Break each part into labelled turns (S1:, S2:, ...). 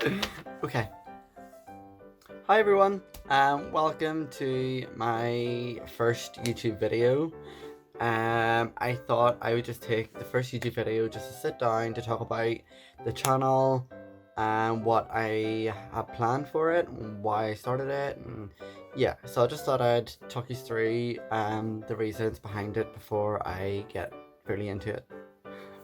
S1: Okay. Hi everyone, welcome to my first YouTube video. I thought I would just take the first YouTube video just to sit down to talk about the channel and what I have planned for it and why I started it, and yeah, so I just thought I'd talk you through the reasons behind it before I get really into it.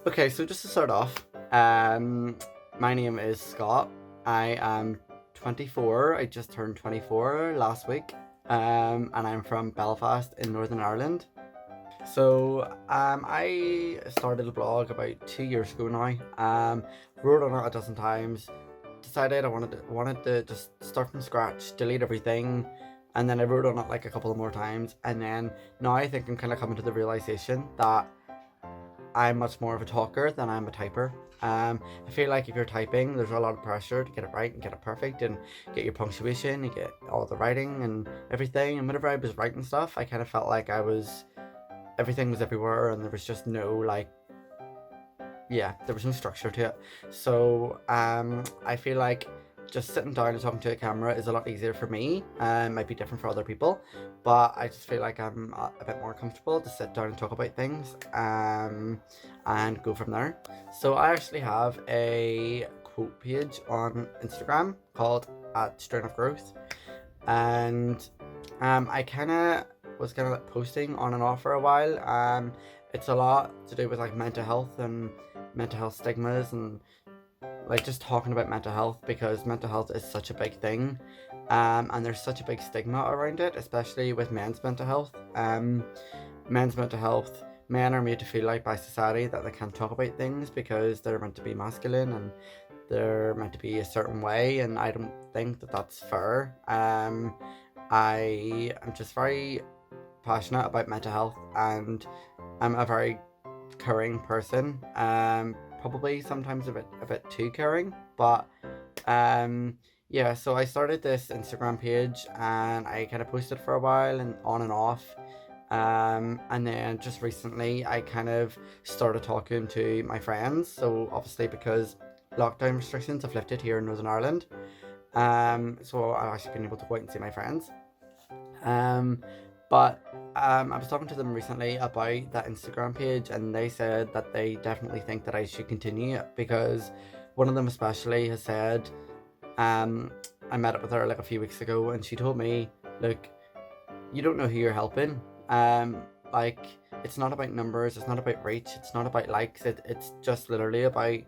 S1: Okay, so just to start off, my name is Scott. I am 24. I just turned 24 last week, and I'm from Belfast in Northern Ireland. So I started a blog about 2 years ago now. Wrote on it a dozen times. Decided I wanted to just start from scratch, delete everything, and then I wrote on it like a couple of more times. And then now I think I'm kind of coming to the realization that I'm much more of a talker than I'm a typer. I feel like if you're typing, there's a lot of pressure to get it right and get it perfect and get your punctuation and get all the writing and everything. And whenever I was writing stuff, I kind of felt like everything was everywhere and there was just no there was no structure to it. So I feel like just sitting down and talking to a camera is a lot easier for me. Might be different for other people, but I just feel like I'm a bit more comfortable to sit down and talk about things and go from there. So I actually have a quote page on Instagram called @strain of growth, and I kind of was kind of like posting on and off for a while. It's a lot to do with like mental health and mental health stigmas and like just talking about mental health, because mental health is such a big thing, and there's such a big stigma around it, especially with men's mental health. Men's mental health, men are made to feel like by society that they can't talk about things because they're meant to be masculine and they're meant to be a certain way, and I don't think that that's fair. I am just very passionate about mental health, and I'm a very caring person. Probably sometimes a bit too caring, but yeah. So I started this Instagram page and I kind of posted for a while and on and off. And then just recently I kind of started talking to my friends. So obviously because lockdown restrictions have lifted here in Northern Ireland, so I've actually been able to go out and see my friends. Um, but I was talking to them recently about that Instagram page, and they said that they definitely think that I should continue it because one of them especially has said, um, I met up with her like a few weeks ago, and she told me, look, you don't know who you're helping. Like, it's not about numbers, it's not about reach, it's not about likes. It's just literally about,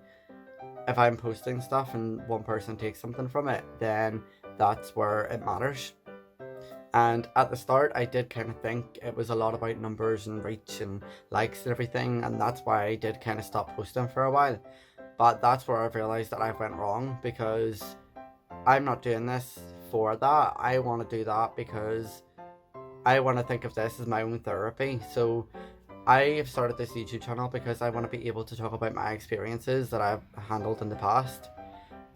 S1: if I'm posting stuff and one person takes something from it, then that's where it matters. And at the start, I did kind of think it was a lot about numbers and reach and likes and everything, and that's why I did kind of stop posting for a while. But that's where I've realized that I went wrong, because I'm not doing this for that. I want to do that because I want to think of this as my own therapy. So I have started this YouTube channel because I want to be able to talk about my experiences that I've handled in the past,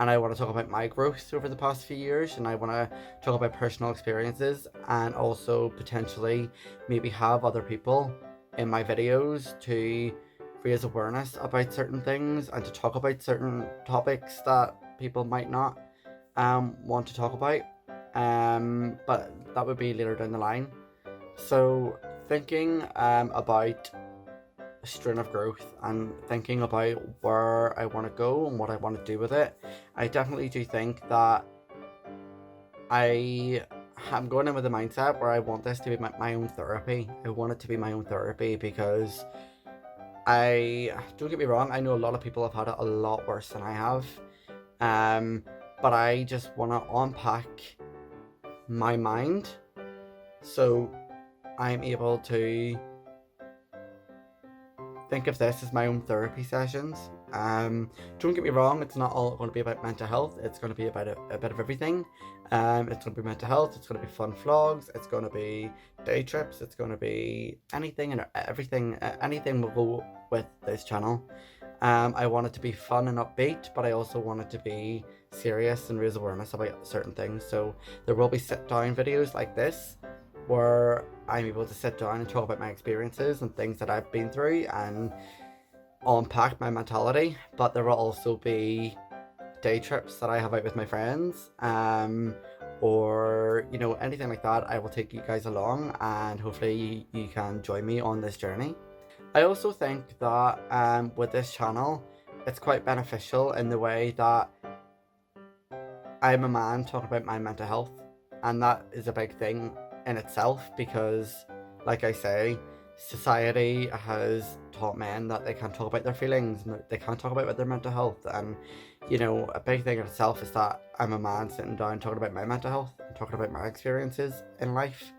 S1: and I want to talk about my growth over the past few years, and I want to talk about personal experiences, and also potentially maybe have other people in my videos to raise awareness about certain things and to talk about certain topics that people might not want to talk about, but that would be later down the line. So thinking about a strain of growth and thinking about where I want to go and what I want to do with it, I definitely do think that I am going in with a mindset where I want this to be my own therapy. I want it to be my own therapy because I, don't get me wrong, I know a lot of people have had it a lot worse than I have. Um, but I just want to unpack my mind so I'm able to think of this as my own therapy sessions. Don't get me wrong, it's not all going to be about mental health. It's going to be about a bit of everything. It's going to be mental health, it's going to be fun vlogs, it's going to be day trips, it's going to be anything and everything. Anything will go with this channel. I want it to be fun and upbeat, but I also want it to be serious and raise awareness about certain things. So there will be sit down videos like this where I'm able to sit down and talk about my experiences and things that I've been through and unpack my mentality. But there will also be day trips that I have out with my friends, or you know, anything like that, I will take you guys along, and hopefully you can join me on this journey. I also think that with this channel, it's quite beneficial in the way that I'm a man talking about my mental health, and that is a big thing in itself because, like I say, society has taught men that they can't talk about their feelings, they can't talk about their mental health, and you know, a big thing in itself is that I'm a man sitting down talking about my mental health and talking about my experiences in life.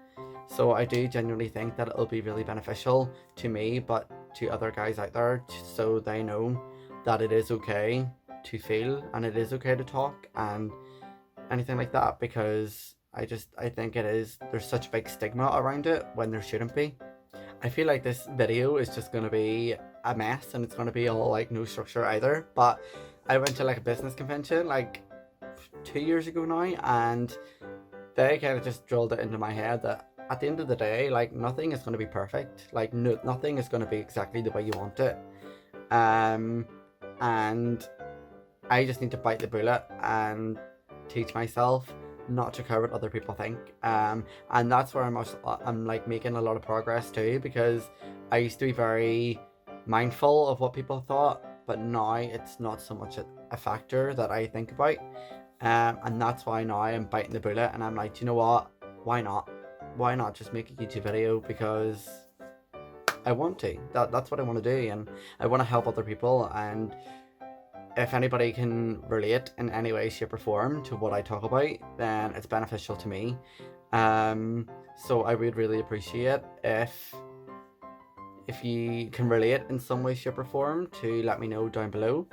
S1: So I do genuinely think that it'll be really beneficial to me, but to other guys out there, so they know that it is okay to feel and it is okay to talk and anything like that, because I think there's such a big stigma around it when there shouldn't be. I feel like this video is just going to be a mess and it's going to be all like no structure either, but I went to like a business convention like 2 years ago now, and they kind of just drilled it into my head that at the end of the day, like, nothing is going to be perfect, like nothing is going to be exactly the way you want it, and I just need to bite the bullet and teach myself not to care what other people think, and that's where I'm like making a lot of progress too, because I used to be very mindful of what people thought, but now it's not so much a factor that I think about, and that's why now I'm biting the bullet and I'm like, you know what, why not just make a YouTube video, because I want to. That's what I want to do, and I want to help other people, and if anybody can relate in any way, shape or form to what I talk about, then it's beneficial to me. So I would really appreciate if you can relate in some way, shape or form, to let me know down below.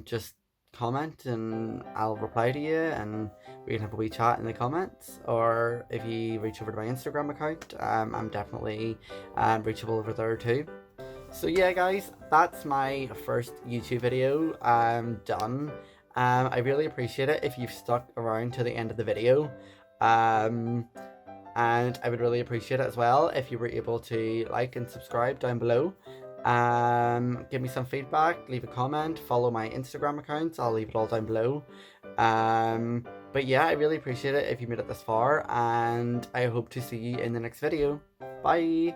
S1: Just comment and I'll reply to you and we can have a wee chat in the comments, or if you reach over to my Instagram account, I'm definitely reachable over there too. So yeah guys, that's my first YouTube video done. I really appreciate it if you've stuck around to the end of the video, and I would really appreciate it as well if you were able to like and subscribe down below. Give me some feedback, leave a comment, follow my Instagram accounts, I'll leave it all down below. But yeah, I really appreciate it if you made it this far, and I hope to see you in the next video. Bye!